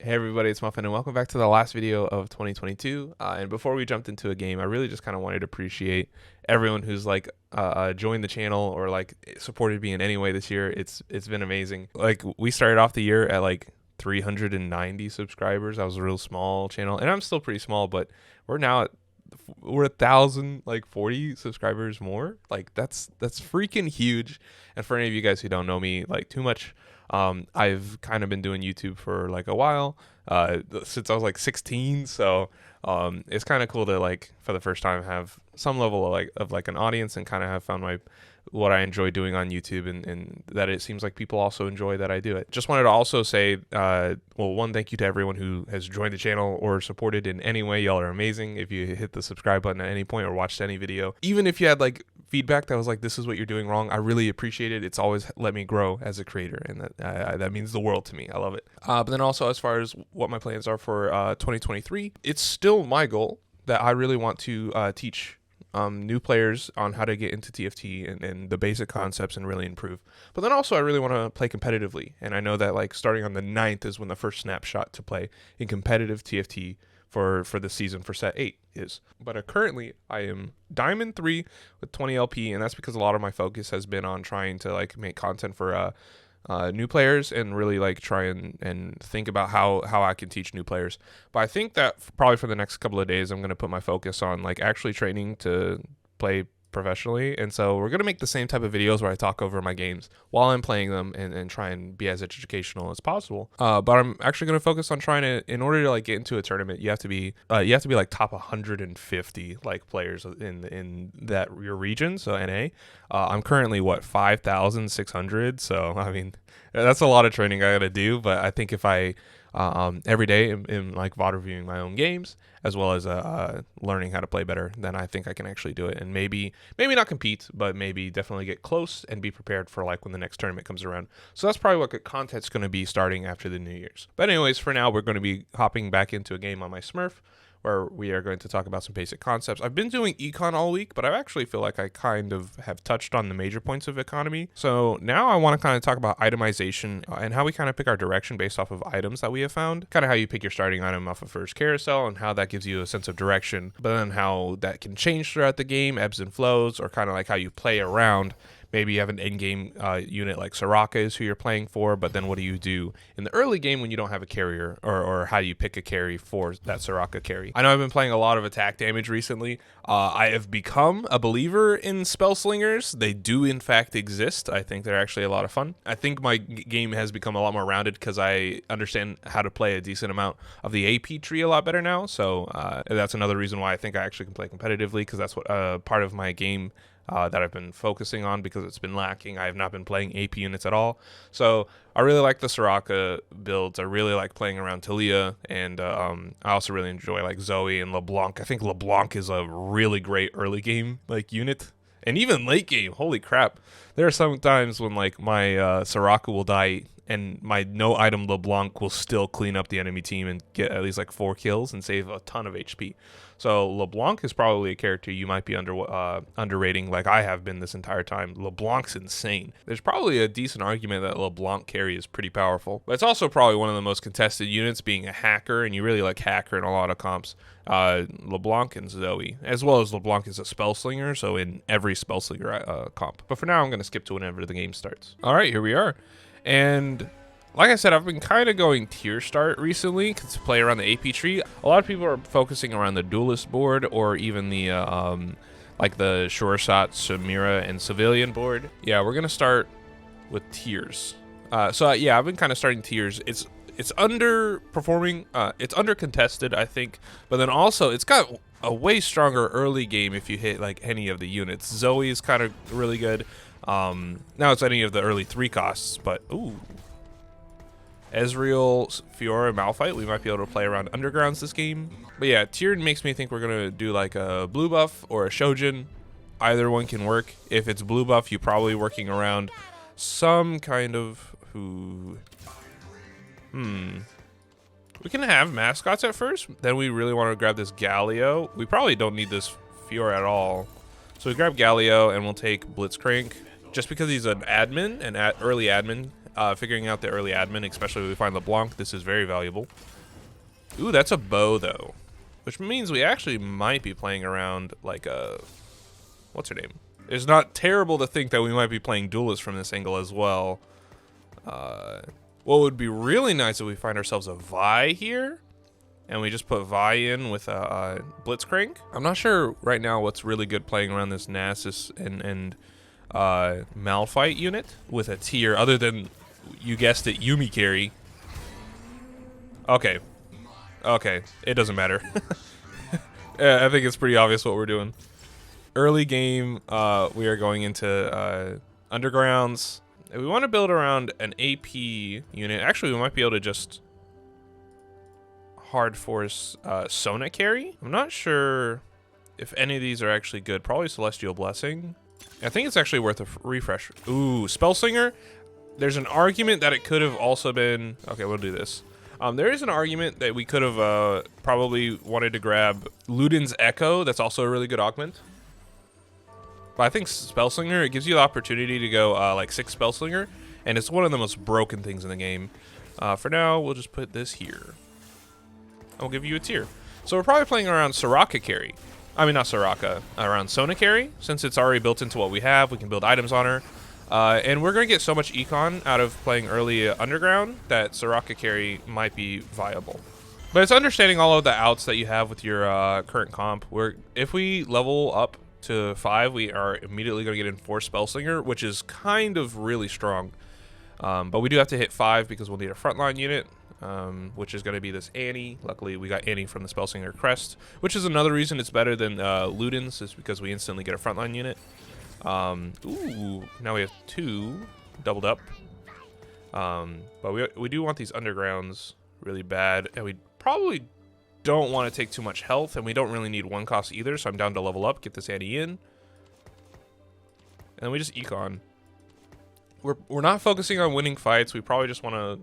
Hey everybody, it's Muffin and welcome back to the last video of 2022. And before we jumped into a game, I really just kind of wanted to appreciate everyone who's like joined the channel or like supported me in any way this year. It's been amazing. Like we started off the year at like 390 subscribers. That was a real small channel, and I'm still pretty small, but we're 1,000 like 40 subscribers more. Like that's freaking huge. And for any of you guys who don't know me like too much, I've kind of been doing YouTube for like a while, since I was like 16. So it's kind of cool to like for the first time have some level of like an audience and kind of have found what I enjoy doing on YouTube, and that it seems like people also enjoy that I do it. Just wanted to also say, one, thank you to everyone who has joined the channel or supported in any way. Y'all are amazing. If you hit the subscribe button at any point or watched any video, even if you had like feedback that was like, this is what you're doing wrong, I really appreciate it. It's always let me grow as a creator, and that means the world to me. I love it. But then also, as far as what my plans are for 2023, it's still my goal that I really want to teach new players on how to get into TFT and the basic concepts and really improve. But then also I really want to play competitively. And I know that like starting on the 9th is when the first snapshot to play in competitive TFT for the season for set 8 is. But currently I am Diamond 3 with 20 LP, and that's because a lot of my focus has been on trying to like make content for new players and really like try and think about how I can teach new players. But I think that probably for the next couple of days, I'm going to put my focus on like actually training to play professionally. And so we're going to make the same type of videos where I talk over my games while I'm playing them and try and be as educational as possible. But I'm actually going to focus on trying to, in order to like get into a tournament, you have to be like top 150 like players in that your region. So NA, I'm currently 5,600. So I mean, that's a lot of training I got to do. But I think if I every day am like VOD reviewing my own games as well as learning how to play better, then I think I can actually do it, and maybe not compete, but maybe definitely get close and be prepared for like when the next tournament comes around. So that's probably what content's going to be starting after the New Year's. But anyways, for now we're going to be hopping back into a game on my Smurf, where we are going to talk about some basic concepts. I've been doing econ all week, but I actually feel like I kind of have touched on the major points of economy. So now I want to kind of talk about itemization and how we kind of pick our direction based off of items that we have found. Kind of how you pick your starting item off of first carousel and how that gives you a sense of direction, but then how that can change throughout the game, ebbs and flows, or kind of like how you play around. Maybe you have an end-game unit like Soraka is who you're playing for, but then what do you do in the early game when you don't have a carrier, or how do you pick a carry for that Soraka carry? I know I've been playing a lot of attack damage recently. I have become a believer in spell slingers. They do in fact exist. I think they're actually a lot of fun. I think my game has become a lot more rounded because I understand how to play a decent amount of the AP tree a lot better now. So that's another reason why I think I actually can play competitively, because that's what part of my game that I've been focusing on, because it's been lacking. I have not been playing AP units at all. So I really like the Soraka builds. I really like playing around Talia, and I also really enjoy like Zoe and LeBlanc. I think LeBlanc is a really great early game like unit, and even late game. Holy crap. There are some times when like my Soraka will die and my no item LeBlanc will still clean up the enemy team and get at least like 4 kills and save a ton of HP. So LeBlanc is probably a character you might be underrating, like I have been this entire time. LeBlanc's insane. There's probably a decent argument that LeBlanc carry is pretty powerful, but it's also probably one of the most contested units, being a hacker, and you really like hacker in a lot of comps. LeBlanc and Zoe, as well as LeBlanc is a spell slinger, so in every spell slinger comp. But for now, I'm going to skip to whenever the game starts. All right, here we are. And like I said, I've been kind of going tier start recently to play around the AP tree. A lot of people are focusing around the duelist board, or even the like the sure shot, Samira, and civilian board. Yeah, we're gonna start with tiers. Yeah, I've been kind of starting tiers. It's underperforming. It's under contested, I think, but then also it's got a way stronger early game if you hit like any of the units. Zoe is kind of really good. Now it's any of the early 3 costs, but ooh. Ezreal, Fiora, Malphite, we might be able to play around undergrounds this game. But yeah, tiered makes me think we're going to do like a blue buff or a Shojin. Either one can work. If it's blue buff, you're probably working around some kind of We can have mascots at first, then we really want to grab this Galio. We probably don't need this Fiora at all. So we grab Galio and we'll take Blitzcrank. Just because he's an admin, early admin, figuring out the early admin, especially if we find LeBlanc. This is very valuable. Ooh, that's a bow, though. Which means we actually might be playing around, like, a... What's her name? It's not terrible to think that we might be playing Duelist from this angle as well. What would be really nice if we find ourselves a Vi here, and we just put Vi in with a Blitzcrank. I'm not sure right now what's really good playing around this Nasus and Malphite unit with a tier, other than, you guessed it, Yuumi carry. Okay. Okay, it doesn't matter. Yeah, I think it's pretty obvious what we're doing. Early game, we are going into Undergrounds. We want to build around an AP unit. Actually, we might be able to just hard force Sona carry. I'm not sure if any of these are actually good. Probably Celestial Blessing. I think it's actually worth a refresh. Ooh, Spellslinger. There's an argument that it could have also been... Okay, we'll do this. There is an argument that we could have probably wanted to grab Luden's Echo. That's also a really good augment. But I think Spellslinger, it gives you the opportunity to go like 6 Spellslinger, and it's one of the most broken things in the game. For now, we'll just put this here. I'll give you a tier. So we're probably playing around Soraka carry. I mean, not Soraka, around Sona carry. Since it's already built into what we have, we can build items on her. And we're going to get so much econ out of playing early Underground that Soraka carry might be viable. But it's understanding all of the outs that you have with your current comp. If we level up to 5, we are immediately going to get Enforced Spellslinger, which is kind of really strong. But we do have to hit 5 because we'll need a frontline unit, which is going to be this Annie. Luckily, we got Annie from the Spellslinger crest, which is another reason it's better than Luden's, is because we instantly get a frontline unit. Ooh, now we have 2 doubled up. But we do want these Undergrounds really bad, and we probably don't want to take too much health, and we don't really need 1 cost either, so I'm down to level up, get this Annie in. And then we just econ. We're not focusing on winning fights. We probably just want to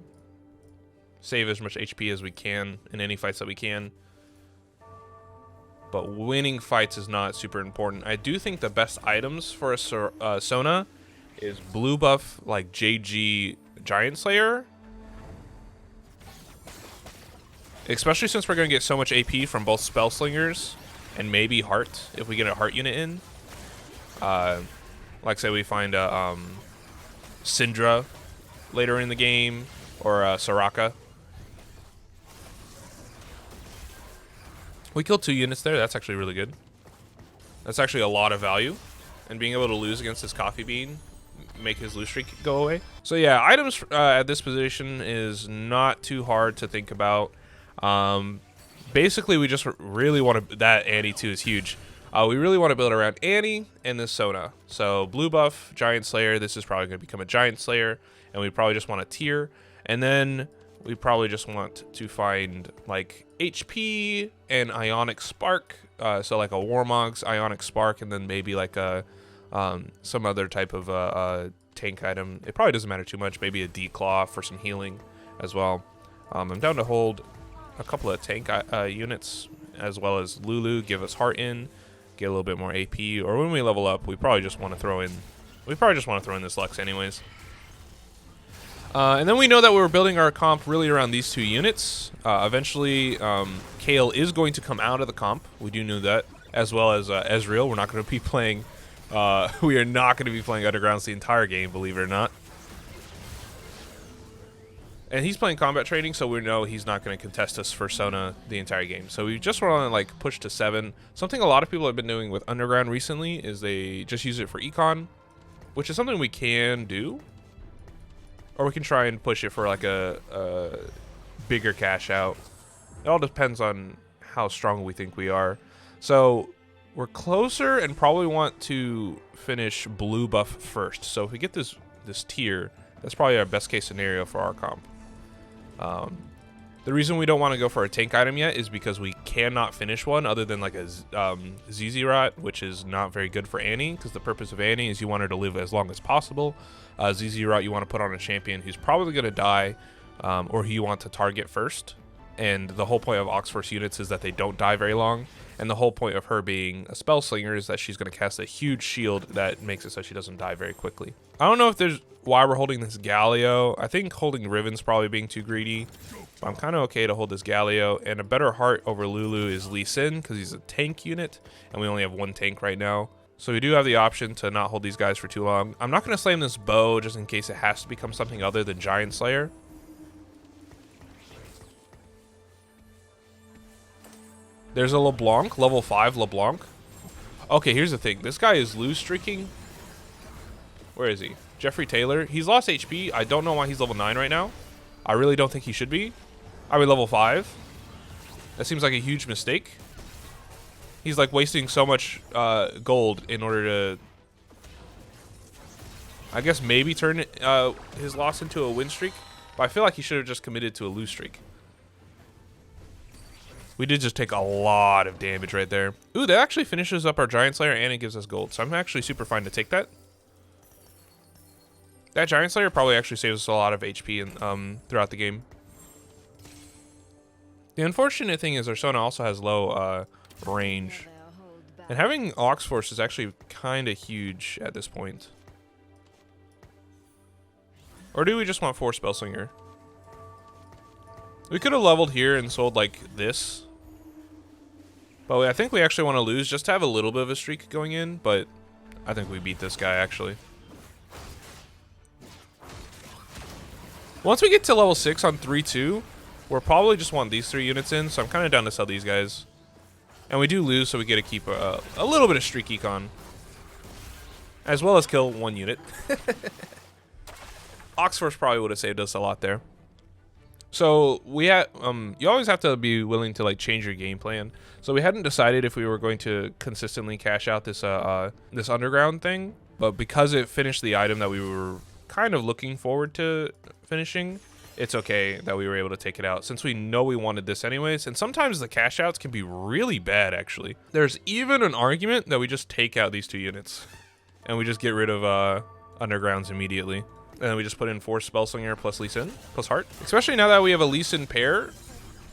save as much HP as we can in any fights that we can. But winning fights is not super important. I do think the best items for a Sona is blue buff, like JG Giant Slayer. Especially since we're going to get so much AP from both Spellslingers and maybe Heart, if we get a Heart unit in. Like say we find a Syndra later in the game, or Soraka. We killed 2 units there. That's actually really good. That's actually a lot of value. And being able to lose against this Coffee Bean, make his lose streak go away. So yeah, items at this position is not too hard to think about. Basically, we just really want to... That Annie too is huge. We really want to build around Annie and this Sona. So blue buff, Giant Slayer. This is probably going to become a Giant Slayer. And we probably just want a tier. And then we probably just want to find like HP and Ionic Spark. So like a Warmog's Ionic Spark, and then maybe like a some other type of tank item. It probably doesn't matter too much. Maybe a D-Claw for some healing as well. I'm down to hold a couple of tank units, as well as Lulu, give us Heart in, get a little bit more AP. Or when we level up, we probably just want to throw in... We probably just want to throw in this Lux anyways. And then we know that we're building our comp really around these 2 units. Eventually, Kale is going to come out of the comp. We do know that, as well as Ezreal. We're not going to be playing... we are not going to be playing Undergrounds the entire game, believe it or not. And he's playing combat training, so we know he's not going to contest us for Sona the entire game. So we just want to like push to 7. Something a lot of people have been doing with Underground recently is they just use it for econ, which is something we can do. Or we can try and push it for like a bigger cash out. It all depends on how strong we think we are. So we're closer and probably want to finish blue buff first. So if we get this tier, that's probably our best case scenario for our comp. The reason we don't want to go for a tank item yet is because we cannot finish one other than like a ZZ Rot, which is not very good for Annie, because the purpose of Annie is you want her to live as long as possible. ZZ Rot you want to put on a champion who's probably going to die, or who you want to target first. And the whole point of Oxforce units is that they don't die very long. And the whole point of her being a spell slinger is that she's going to cast a huge shield that makes it so she doesn't die very quickly. I don't know if there's why we're holding this Galio. I think holding Riven's probably being too greedy. But I'm kind of okay to hold this Galio. And a better heart over Lulu is Lee Sin because he's a tank unit. And we only have one tank right now. So we do have the option to not hold these guys for too long. I'm not going to slam this bow just in case it has to become something other than Giant Slayer. There's a LeBlanc, level 5 LeBlanc. Okay, here's the thing. This guy is lose streaking. Where is he? Jeffrey Taylor. He's lost HP. I don't know why he's level 9 right now. I really don't think he should be. Are we level 5? That seems like a huge mistake. He's like wasting so much gold in order to, I guess, maybe turn his loss into a win streak. But I feel like he should have just committed to a lose streak. We did just take a lot of damage right there. Ooh, that actually finishes up our Giant Slayer and it gives us gold. So I'm actually super fine to take that. That Giant Slayer probably actually saves us a lot of HP throughout the game. The unfortunate thing is our Sona also has low range. And having Oxforce is actually kind of huge at this point. Or do we just want 4 Spellslinger? We could have leveled here and sold like this. But I think we actually want to lose just to have a little bit of a streak going in. But I think we beat this guy actually. Once we get to level 6 on 3-2, we'll probably just want these 3 units in. So I'm kind of down to sell these guys. And we do lose, so we get to keep a little bit of streak econ. As well as kill 1 unit. Oxforce probably would have saved us a lot there. So we had you always have to be willing to like change your game plan. So we hadn't decided if we were going to consistently cash out this this underground thing, but because it finished the item that we were kind of looking forward to finishing, it's okay that we were able to take it out since we know we wanted this anyways. And sometimes the cash outs can be really bad actually. There's even an argument that we just take out these 2 units and we just get rid of undergrounds immediately. And then we just put in 4 Spellslinger plus Lee Sin, plus Heart. Especially now that we have a Lee Sin pair,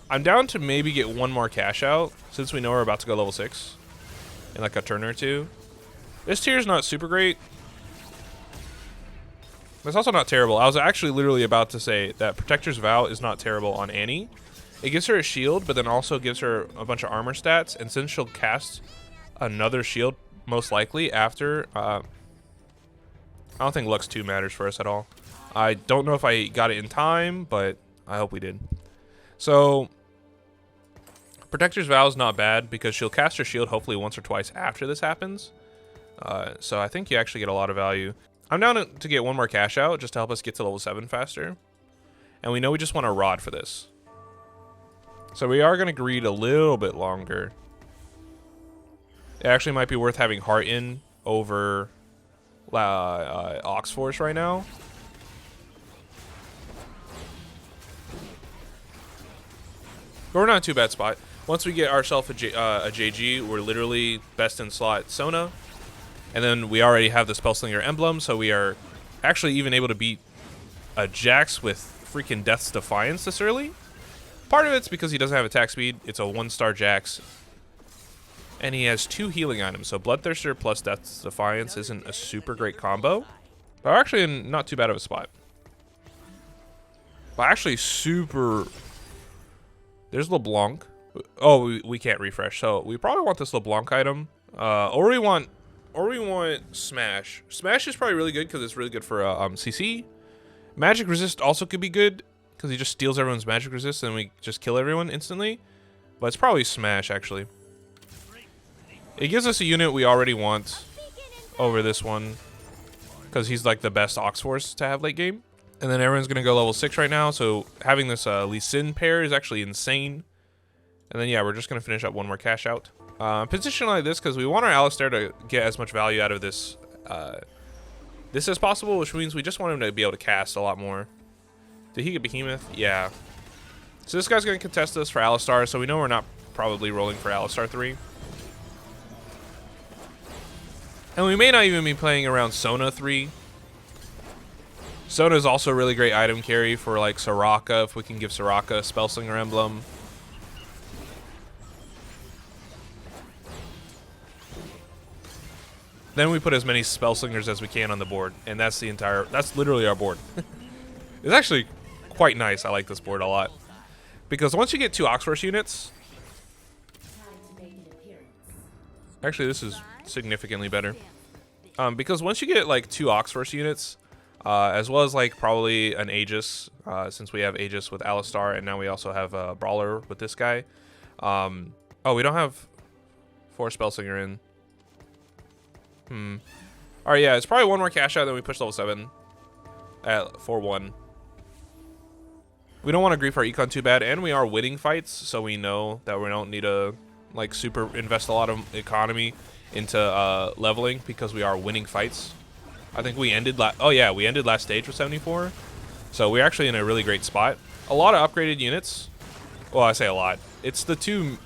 I'm down to maybe get 1 more cash out since we know we're about to go level 6 in like a turn or 2. This tier is not super great. It's also not terrible. I was actually literally about to say that Protector's Vow is not terrible on Annie. It gives her a shield, but then also gives her a bunch of armor stats. And since she'll cast another shield, most likely after... I don't think Lux 2 matters for us at all. I don't know if I got it in time, but I hope we did. So, Protector's Vow is not bad because she'll cast her shield hopefully once or twice after this happens. So I think you actually get a lot of value. I'm down to get 1 more cash out just to help us get to level 7 faster. And we know we just want a rod for this. So we are going to greed a little bit longer. It actually might be worth having Heart in over... Oxforce right now. But we're not in a too bad spot. Once we get ourselves a JG, we're literally best in slot Sona. And then we already have the Spellslinger emblem, so we are actually even able to beat a Jax with freaking Death's Defiance this early. Part of it's because he doesn't have attack speed. It's a 1-star Jax. And he has 2 healing items, so Bloodthirster plus Death's Defiance isn't a super great combo. But we're actually in not too bad of a spot. But actually super... There's LeBlanc. Oh, we can't refresh, so we probably want this LeBlanc item. Or we want Smash. Smash is probably really good because it's really good for CC. Magic Resist also could be good because he just steals everyone's magic resist and we just kill everyone instantly. But it's probably Smash actually. It gives us a unit we already want over this one because he's like the best Oxforce to have late game. And then everyone's going to go level 6 right now, so having this Lee Sin pair is actually insane. And then yeah, we're just going to finish up 1 more cash out. Position like this because we want our Alistair to get as much value out of this this as possible, which means we just want him to be able to cast a lot more. Did he get Behemoth? Yeah. So this guy's going to contest us for Alistar, so we know we're not probably rolling for Alistar 3. And we may not even be playing around Sona 3. Sona is also a really great item carry for like Soraka, if we can give Soraka a Spellslinger emblem. Then we put as many Spellslingers as we can on the board, and that's literally our board. It's actually quite nice. I like this board a lot. Because once you get 2 Oxforce units... Actually, this is significantly better. Because once you get like 2 Oxforce units, as well as like probably an Aegis, since we have Aegis with Alistar, and now we also have a Brawler with this guy. Oh, we don't have 4 Spellslinger in. Alright, yeah, it's probably 1 more cash out, then we push level 7 at 4-1. We don't want to grief our econ too bad, and we are winning fights, so we know that we don't need to like super invest a lot of economy into leveling, because we are winning fights. I think we ended we ended last stage with 74, so we're actually in a really great spot. A lot of upgraded units. Well, I say a lot. It's the two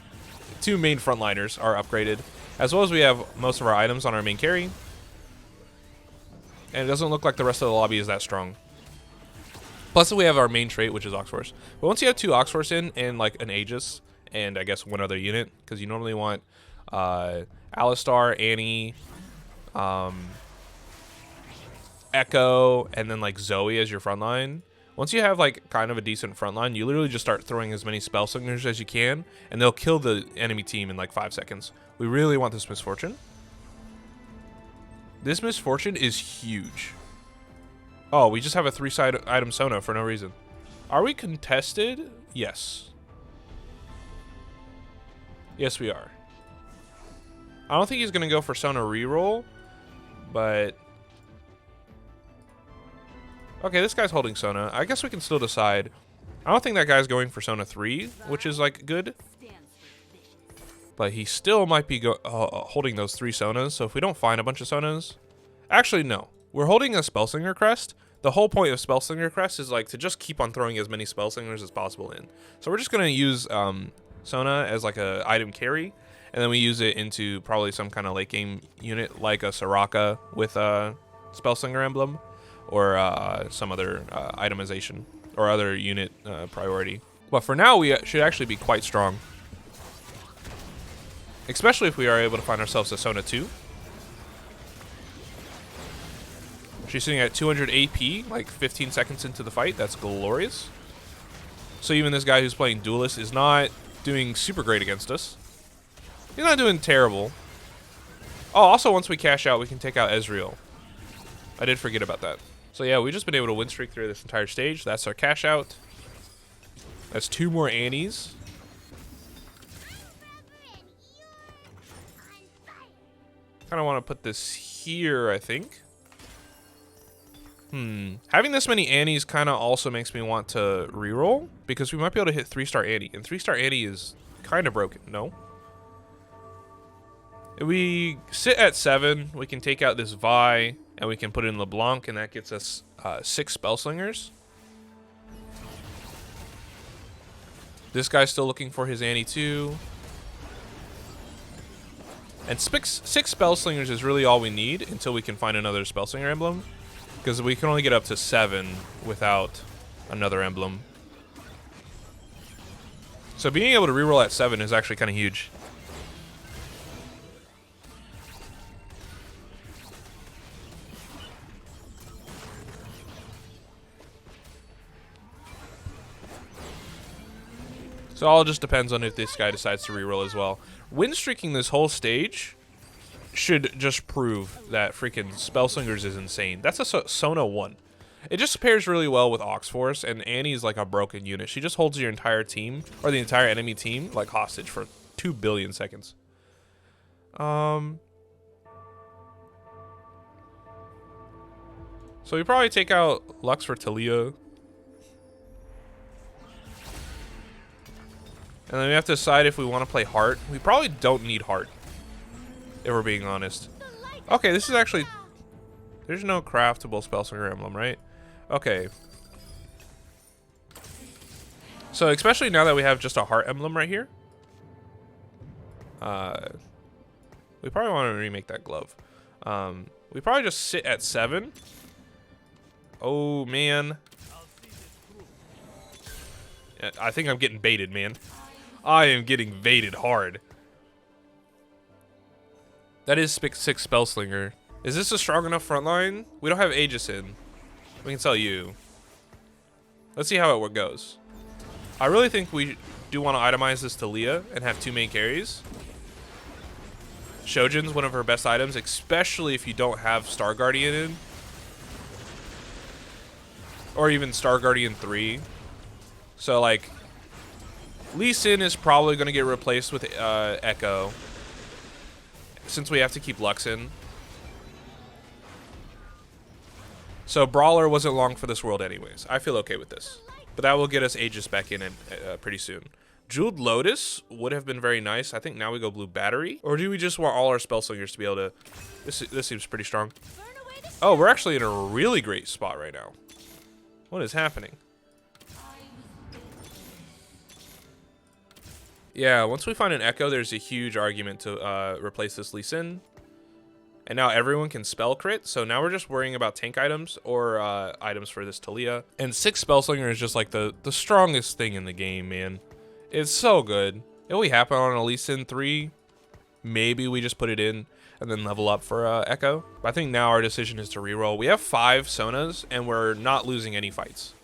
main frontliners are upgraded, as well as we have most of our items on our main carry. And it doesn't look like the rest of the lobby is that strong. Plus we have our main trait, which is Oxforce. But once you have 2 Oxforce in and like an Aegis, and I guess 1 other unit, because you normally want Alistar, Annie, Echo, and then like Zoe as your frontline. Once you have like kind of a decent frontline, you literally just start throwing as many Spellslingers as you can, and they'll kill the enemy team in like 5 seconds. We really want this Misfortune. This Misfortune is huge. Oh, we just have a 3-side item Sona for no reason. Are we contested? Yes. Yes, we are. I don't think he's going to go for Sona reroll, but... Okay, this guy's holding Sona. I guess we can still decide. I don't think that guy's going for Sona 3, which is like good. But he still might be holding those 3 Sonas, so if we don't find a bunch of Sonas... Actually, no. We're holding a Spellslinger Crest. The whole point of Spellslinger Crest is like to just keep on throwing as many Spellslingers as possible in. So we're just going to use Sona as like a item carry, and then we use it into probably some kind of late game unit like a Soraka with a Spellslinger emblem, or some other itemization or other unit priority. But for now, we should actually be quite strong. Especially if we are able to find ourselves a Sona 2. She's sitting at 200 AP, like 15 seconds into the fight. That's glorious. So even this guy who's playing Duelist is not doing super great against us. He's not doing terrible. Oh, also once we cash out, we can take out Ezreal. I did forget about that. So yeah, we've just been able to win streak through this entire stage. That's our cash out. That's 2 more Annies. Kind of want to put this here, I think. Having this many Annies kind of also makes me want to reroll, because we might be able to hit 3-star Annie, and 3-star Annie is kind of broken, no? If we sit at 7, we can take out this Vi, and we can put in LeBlanc, and that gets us 6 Spellslingers. This guy's still looking for his Annie too. And 6 Spellslingers is really all we need until we can find another Spellslinger emblem, because we can only get up to 7 without another emblem. So being able to reroll at 7 is actually kind of huge. So all just depends on if this guy decides to reroll as well. Win streaking this whole stage should just prove that freaking Spellslingers is insane. That's a Sona 1. It just pairs really well with Oxforce, and Annie's like a broken unit. She just holds your entire team, or the entire enemy team, like hostage for 2 billion seconds. So we probably take out Lux for Talia. And then we have to decide if we want to play Heart. We probably don't need Heart, if we're being honest. Okay, this is actually... There's no craftable Spellslinger emblem, right? Okay. So, especially now that we have just a Heart emblem right here. We probably want to remake that glove. We probably just sit at 7. Oh, man. I think I'm getting baited, man. I am getting baited hard. That is 6 Spellslinger. Is this a strong enough front line? We don't have Aegis in. We can sell you. Let's see how it goes. I really think we do want to itemize this to Leah and have 2 main carries. Shojin's one of her best items, especially if you don't have Star Guardian in. Or even Star Guardian 3. So, like, Lee Sin is probably going to get replaced with Echo. Since we have to keep Lux in. So Brawler wasn't long for this world anyways. I feel okay with this. But that will get us Aegis back in pretty soon. Jeweled Lotus would have been very nice. I think now we go Blue Battery. Or do we just want all our Spellslingers to be able to... This seems pretty strong. Oh, we're actually in a really great spot right now. What is happening? Yeah, once we find an Echo, there's a huge argument to replace this Lee Sin. And now everyone can spell crit, so now we're just worrying about tank items or items for this Talia. And 6 Spellslinger is just like the strongest thing in the game, man. It's so good. It will happen on a Lee Sin 3. Maybe we just put it in and then level up for Echo. But I think now our decision is to reroll. We have 5 Sonas, and we're not losing any fights.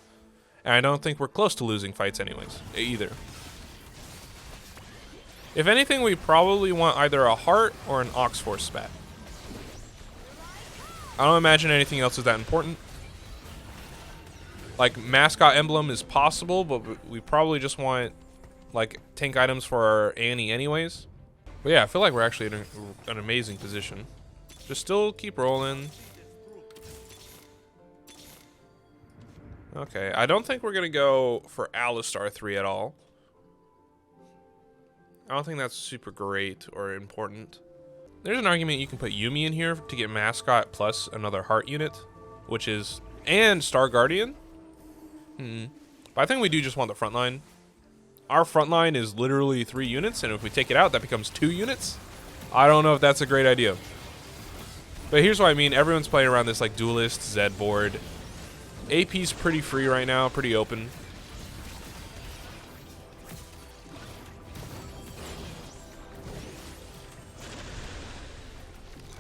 And I don't think we're close to losing fights anyways, either. If anything, we probably want either a Heart or an Ox Force spat. I don't imagine anything else is that important. Like, mascot emblem is possible, but we probably just want, like, tank items for our Annie anyways. But yeah, I feel like we're actually in an amazing position. Just still keep rolling. Okay, I don't think we're going to go for Alistar 3 at all. I don't think that's super great or important. There's an argument you can put Yumi in here to get mascot plus another heart unit, which is, and Star Guardian. But I think we do just want the front line. Our front line is literally 3 units, and if we take it out, that becomes 2 units. I don't know if that's a great idea. But here's what I mean. Everyone's playing around this like duelist Zed board. AP's pretty free right now, pretty open.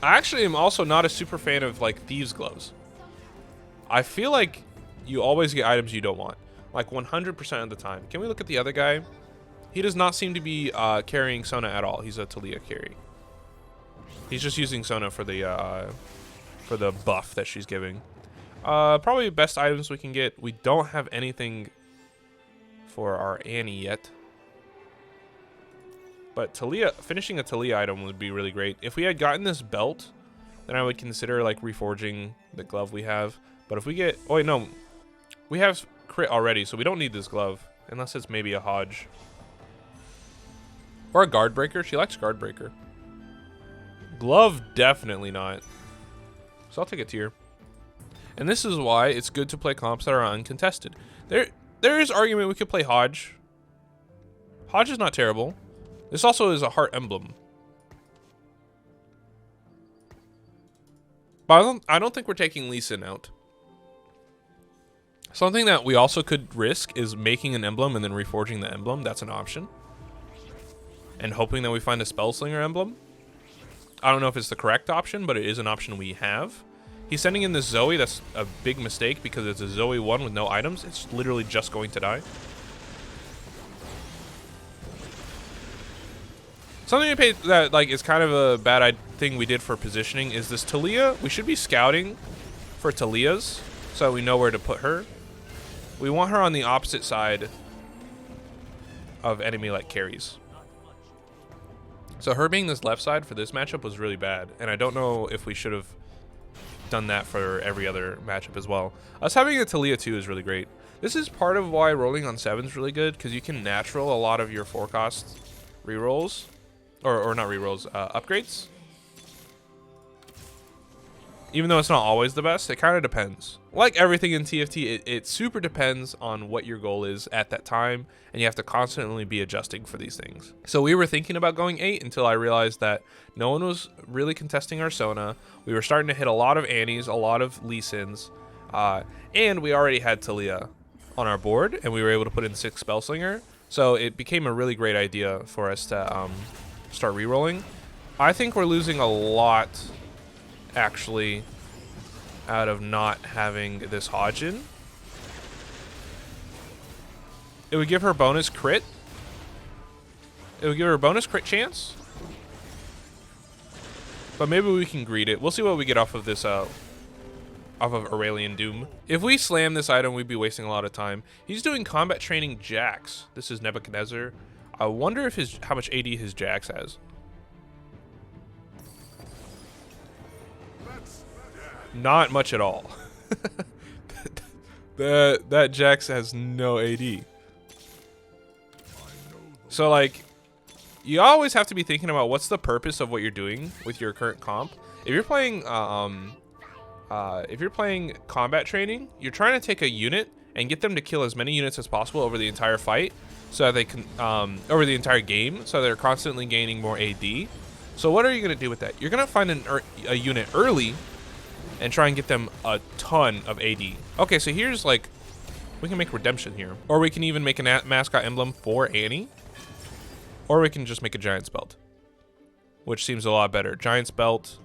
I actually am also not a super fan of like Thieves Gloves. I feel like you always get items you don't want, like 100% of the time. Can we look at the other guy? He does not seem to be carrying Sona at all. He's a Talia carry. He's just using Sona for the buff that she's giving. Probably best items we can get. We don't have anything for our Annie yet. But Talia, finishing a Talia item would be really great. If we had gotten this belt, then I would consider like reforging the glove we have. But if we get, oh wait, no, we have crit already, so we don't need this glove unless it's maybe a Hodge or a guard breaker. She likes guard breaker. Glove, definitely not. So I'll take a tier. And this is why it's good to play comps that are uncontested. There is argument we could play Hodge. Hodge is not terrible. This also is a heart emblem. But I don't think we're taking Lee Sin out. Something that we also could risk is making an emblem and then reforging the emblem. That's an option. And hoping that we find a Spellslinger emblem. I don't know if it's the correct option, but it is an option we have. He's sending in this Zoe. That's a big mistake because it's a Zoe 1 with no items. It's literally just going to die. Something that like is kind of a bad thing we did for positioning is this Talia. We should be scouting for Talias so we know where to put her. We want her on the opposite side of enemy like carries. So her being this left side for this matchup was really bad, and I don't know if we should have done that for every other matchup as well. Us having a Talia 2 is really great. This is part of why rolling on 7 is really good, because you can natural a lot of your forecast rerolls. Or not rerolls, upgrades. Even though it's not always the best, it kind of depends. Like everything in TFT, it super depends on what your goal is at that time, and you have to constantly be adjusting for these things. So we were thinking about going 8 until I realized that no one was really contesting our Sona. We were starting to hit a lot of Annies, a lot of Lee Sins. And we already had Talia on our board, and we were able to put in 6 Spellslinger. So it became a really great idea for us to start rerolling. I think we're losing a lot, actually, out of not having this Hodgin. It would give her bonus crit. It would give her a bonus crit chance. But maybe we can greed it. We'll see what we get off of this, off of Aurelian Doom. If we slam this item, we'd be wasting a lot of time. He's doing combat training Jax. This is Nebuchadnezzar. I wonder if how much AD his Jax has. Not much at all. that Jax has no AD. So like, you always have to be thinking about what's the purpose of what you're doing with your current comp. If you're playing combat training, you're trying to take a unit and get them to kill as many units as possible over the entire fight, so that they can over the entire game, so they're constantly gaining more AD. So what are you gonna do with that? You're gonna find a unit early and try and get them a ton of AD. Okay, so here's like, we can make redemption here, or we can even make a mascot emblem for Annie. Or we can just make a Giant's Belt, which seems a lot better. Giant's Belt,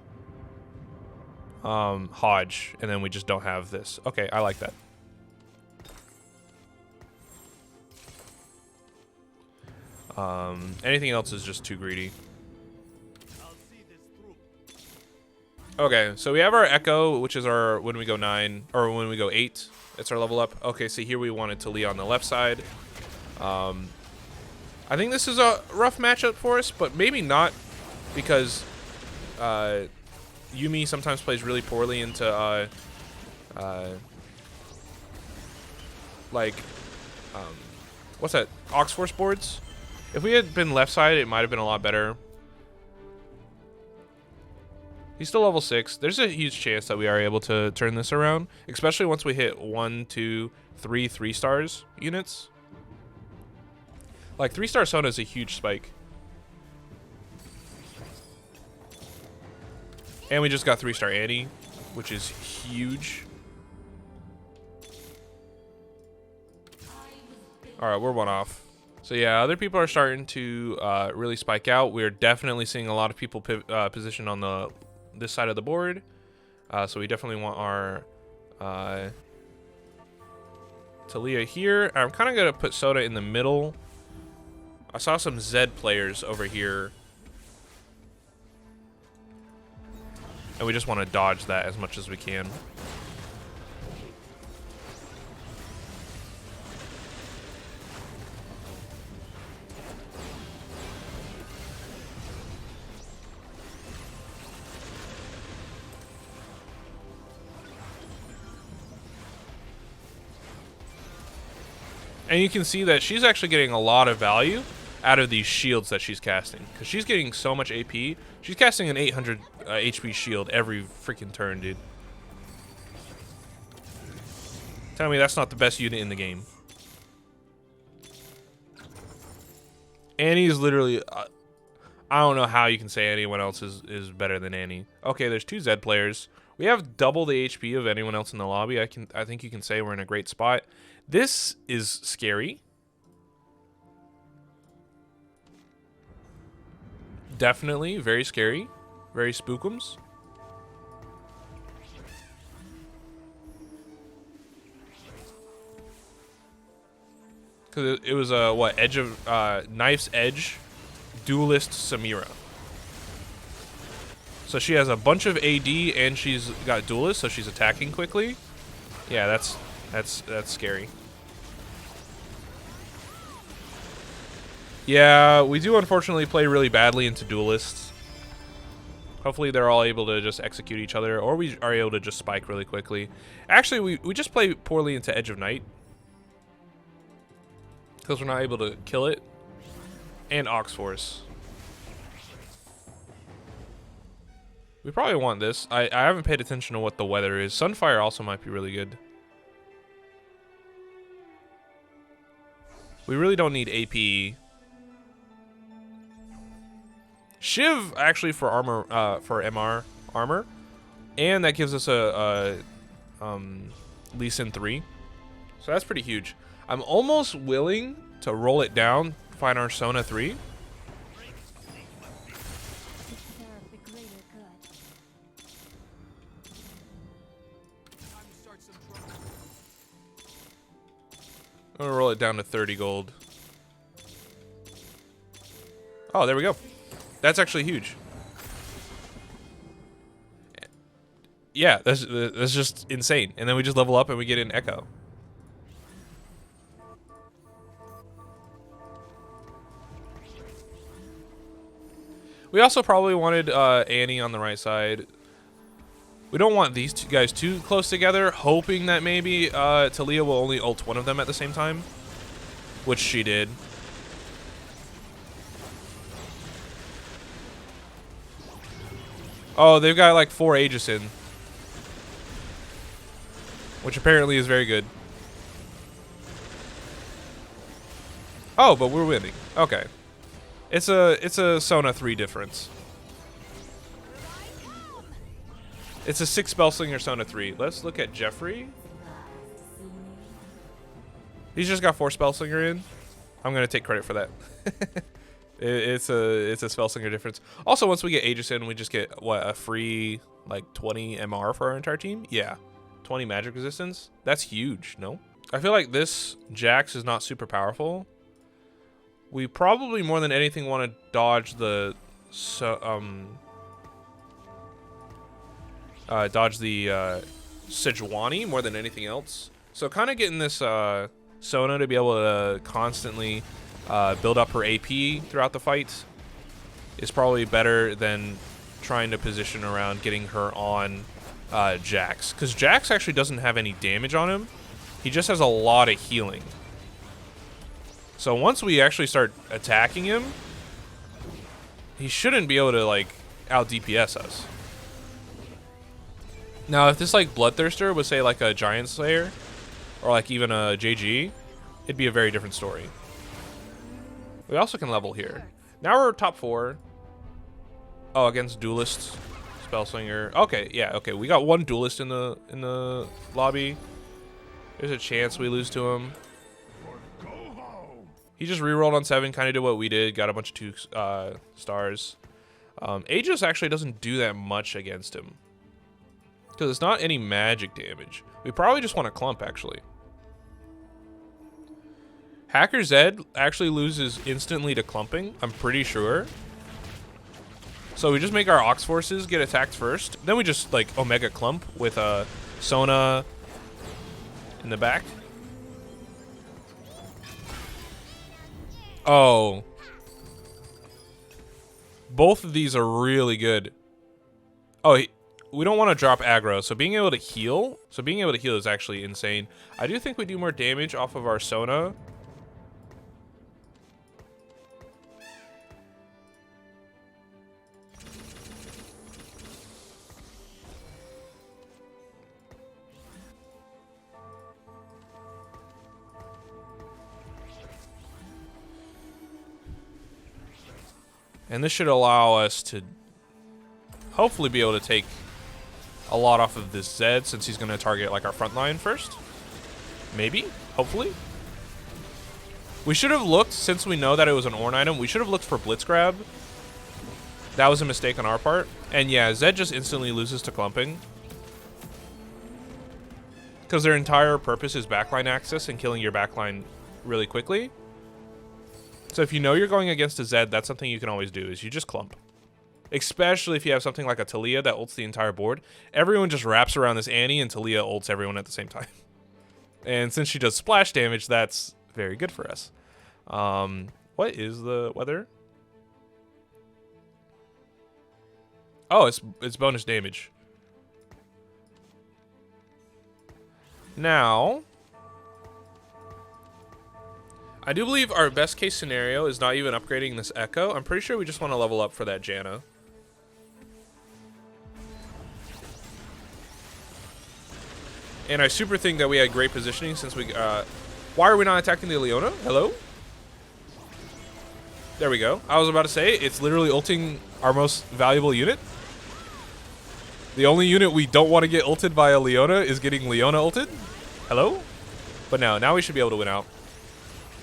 Hodge, and then we just don't have this. Okay, I like that. Anything else is just too greedy. Okay, so we have our Echo, which is our when we go 9, or when we go 8, it's our level up. Okay, so here we wanted Talia on the left side. I think this is a rough matchup for us, but maybe not, because Yuumi sometimes plays really poorly into what's that? Oxforce boards. If we had been left side, it might have been a lot better. He's still level 6. There's a huge chance that we are able to turn this around, especially once we hit 1, 2, 3 3-stars units. Like 3-star Sona is a huge spike. And we just got 3-star Annie, which is huge. Alright, we're 1 off. So yeah, other people are starting to really spike out. We're definitely seeing a lot of people position on this side of the board. So we definitely want our Talia here. I'm kind of going to put Soda in the middle. I saw some Zed players over here, and we just want to dodge that as much as we can. And you can see that she's actually getting a lot of value out of these shields that she's casting, because she's getting so much AP. She's casting an 800 HP shield every freaking turn, dude. Tell me that's not the best unit in the game. Annie is literally... I don't know how you can say anyone else is better than Annie. Okay, there's 2 Zed players. We have double the HP of anyone else in the lobby. I think you can say we're in a great spot. This is scary. Definitely very scary. Very spookums. Because it was a, what, edge of, Knife's Edge, Duelist Samira. So she has a bunch of AD and she's got Duelist, so she's attacking quickly. Yeah, that's scary. Yeah, we do unfortunately play really badly into Duelists. Hopefully they're all able to just execute each other, or we are able to just spike really quickly. Actually, we just play poorly into Edge of Night, because we're not able to kill it. And Oxforce. We probably want this. I haven't paid attention to what the weather is. Sunfire also might be really good. We really don't need AP. Shiv actually for armor, for MR armor, and that gives us a Lee Sin 3. So that's pretty huge. I'm almost willing to roll it down, find our Sona 3. I'm gonna roll it down to 30 gold. Oh, there we go. That's actually huge. Yeah, that's just insane. And then we just level up and we get an Echo. We also probably wanted Annie on the right side. We don't want these two guys too close together, hoping that maybe Talia will only ult one of them at the same time, which she did. Oh, they've got like 4 Aegis in, which apparently is very good. Oh, but we're winning. Okay. It's a Sona 3 difference. It's a 6 Spellslinger Sona 3. Let's look at Jeffrey. He's just got 4 Spellslinger in. I'm gonna take credit for that. it's a Spellslinger difference. Also, once we get Aegis in, we just get what, a free like 20 MR for our entire team. Yeah, 20 magic resistance. That's huge. No, I feel like this Jax is not super powerful. We probably more than anything want to dodge the Sejuani more than anything else. So kind of getting this Sona to be able to constantly build up her AP throughout the fight is probably better than trying to position around getting her on Jax. Because Jax actually doesn't have any damage on him. He just has a lot of healing. So once we actually start attacking him, he shouldn't be able to like out DPS us. Now, if this like Bloodthirster was say like a Giant Slayer or like even a JG, it'd be a very different story. We also can level here. Now we're top 4. Oh, against Duelist, Spellslinger. Okay, yeah, okay. We got 1 Duelist in the lobby. There's a chance we lose to him. He just rerolled on 7, kind of did what we did, got a bunch of 2 stars. Aegis actually doesn't do that much against him, because it's not any magic damage. We probably just want to clump, actually. Hacker Zed actually loses instantly to clumping, I'm pretty sure. So we just make our Ox Forces get attacked first. Then we just, like, Omega Clump with Sona in the back. Oh. Both of these are really good. Oh, we don't want to drop aggro, so being able to heal. So being able to heal is actually insane. I do think we do more damage off of our Sona. And this should allow us to hopefully be able to take a lot off of this Zed, since he's going to target like our front line first. Maybe, hopefully. We should have looked, since we know that it was an Ornn item, we should have looked for Blitz Grab. That was a mistake on our part. And yeah, Zed just instantly loses to clumping, because their entire purpose is backline access and killing your backline really quickly. So if you know you're going against a Zed, that's something you can always do, is you just clump. Especially if you have something like a Talia that ults the entire board. Everyone just wraps around this Annie and Talia ults everyone at the same time. And since she does splash damage, that's very good for us. What is the weather? Oh, it's bonus damage. Now, I do believe our best case scenario is not even upgrading this Echo. I'm pretty sure we just want to level up for that Janna. And I super think that we had great positioning since we... why are we not attacking the Leona? Hello? There we go. I was about to say, it's literally ulting our most valuable unit. The only unit we don't want to get ulted by a Leona is getting Leona ulted. Hello? But no, now we should be able to win out.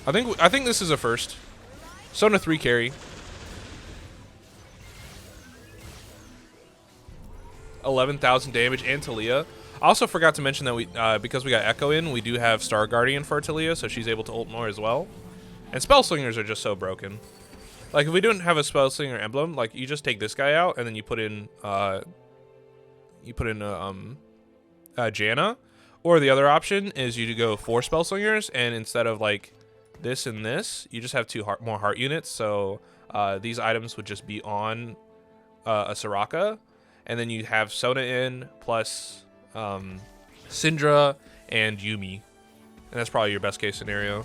I think this is a first. Sona 3 carry. 11,000 damage and Talia. I also forgot to mention that we, because we got Echo in, we do have Star Guardian for Talia, so she's able to ult more as well. And Spell Slingers are just so broken. Like, if we didn't have a Spell Slinger emblem, like, you just take this guy out, and then you put in Janna. Or the other option is you to go 4 Spell Slingers, and instead of, like, this and this, you just have 2 more heart units, so these items would just be on a Soraka. And then you have Sona in, plus Syndra and Yuumi. And that's probably your best case scenario.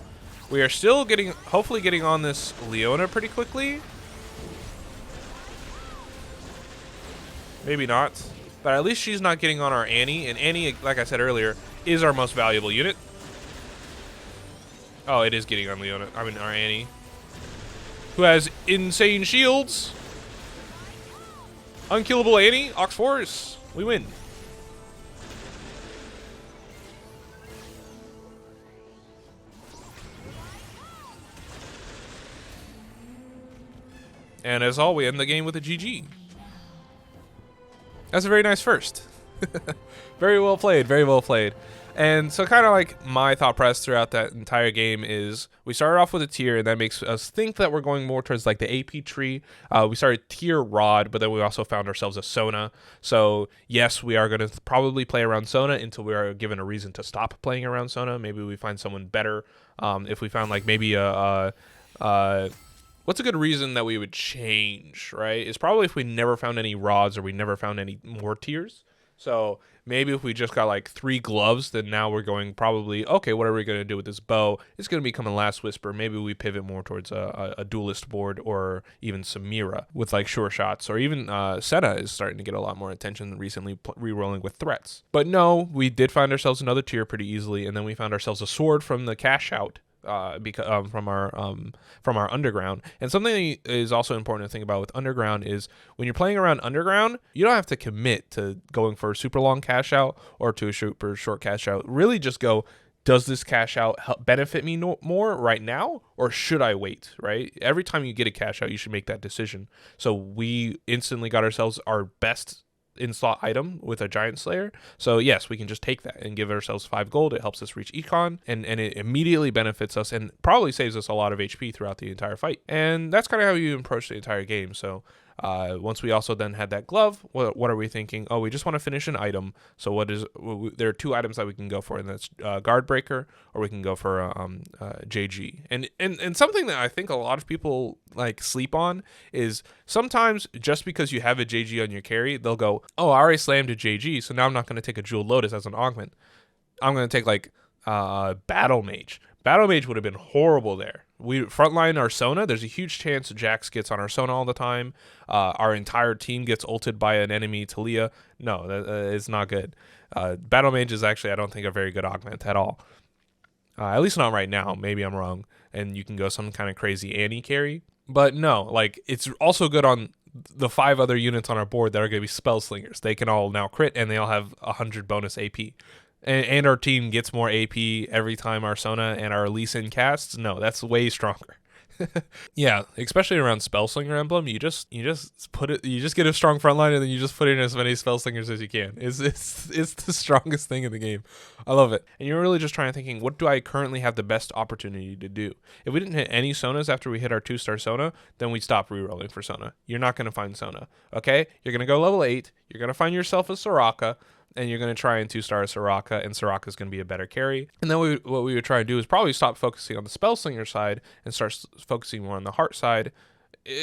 We are still hopefully getting on this Leona pretty quickly. Maybe not. But at least she's not getting on our Annie. And Annie, like I said earlier, is our most valuable unit. Oh, it is getting on Leona. I mean, our Annie. Who has insane shields. Unkillable Annie, Ox Force. We win. And as all, we end the game with a GG. That's a very nice first. Very well played, very well played. And so kind of like my thought process throughout that entire game is we started off with a tier, and that makes us think that we're going more towards like the AP tree. We started tier Rod, but then we also found ourselves a Sona. So yes, we are going to probably play around Sona until we are given a reason to stop playing around Sona. Maybe we find someone better. If we found like maybe what's a good reason that we would change, right? It's probably if we never found any rods or we never found any more tiers. So maybe if we just got like 3 gloves, then now we're going probably, okay, what are we going to do with this bow? It's going to become a Last Whisper. Maybe we pivot more towards a duelist board, or even Samira with like sure shots, or even Senna is starting to get a lot more attention recently, re-rolling with threats. But no, we did find ourselves another tier pretty easily, and then we found ourselves a sword from the cash out. From our underground. And something that is also important to think about with underground is when you're playing around underground, you don't have to commit to going for a super long cash out or to a super short cash out. Really just go, does this cash out benefit me more right now, or should I wait, right? Every time you get a cash out, you should make that decision. So we instantly got ourselves our best in-slot item with a Giant Slayer. So yes, we can just take that and give ourselves 5 gold. It helps us reach Econ, and it immediately benefits us and probably saves us a lot of HP throughout the entire fight. And that's kind of how you approach the entire game. So once we also then had that glove, what are we thinking? Oh, we just want to finish an item. So there are 2 items that we can go for, and that's Guard Breaker, or we can go for JG. And something that I think a lot of people like sleep on is sometimes just because you have a JG on your carry, they'll go, oh, I already slammed a JG, so now I'm not going to take a Jeweled Lotus as an augment. I'm going to take like Battle Mage. Battle Mage would have been horrible there. We frontline our Sona. There's a huge chance Jax gets on our Sona all the time. Our entire team gets ulted by an enemy Talia. No, it's not good. Battle Mage is actually, I don't think, a very good augment at all. At least not right now. Maybe I'm wrong. And you can go some kind of crazy Annie carry. But no, like, it's also good on the 5 other units on our board that are going to be Spell Slingers. They can all now crit, and they all have 100 bonus AP. And our team gets more AP every time our Sona and our Lee Sin casts. No, that's way stronger. Yeah, especially around Spellslinger emblem, you just get a strong front line, and then you just put in as many Spellslingers as you can. It's the strongest thing in the game. I love it. And you're really just trying to thinking, what do I currently have the best opportunity to do? If we didn't hit any Sonas after we hit our 2-star Sona, then we stop rerolling for Sona. You're not going to find Sona. Okay? You're going to go level 8. You're going to find yourself a Soraka, and you're going to try and 2-star Soraka, and Soraka's going to be a better carry. And then what we would try to do is probably stop focusing on the Spellslinger side and start focusing more on the Heart side.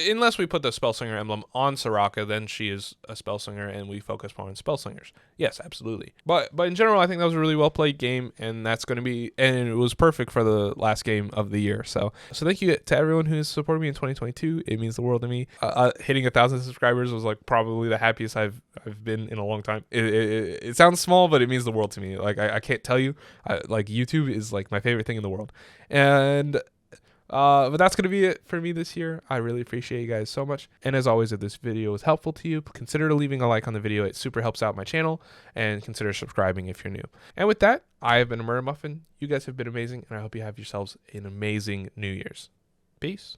Unless we put the Spellslinger emblem on Soraka, then she is a Spellslinger, and we focus more on Spellslingers. Yes, absolutely. But in general, I think that was a really well played game, and that's going to be, and it was perfect for the last game of the year. So thank you to everyone who has supported me in 2022. It means the world to me. Hitting 1,000 subscribers was like probably the happiest I've been in a long time. It sounds small, but it means the world to me. Like I can't tell you. Like YouTube is like my favorite thing in the world, and But that's going to be it for me this year. I really appreciate you guys so much. And as always, if this video was helpful to you, consider leaving a like on the video. It super helps out my channel. And consider subscribing if you're new. And with that, I have been a Murder Muffin. You guys have been amazing. And I hope you have yourselves an amazing New Year's. Peace.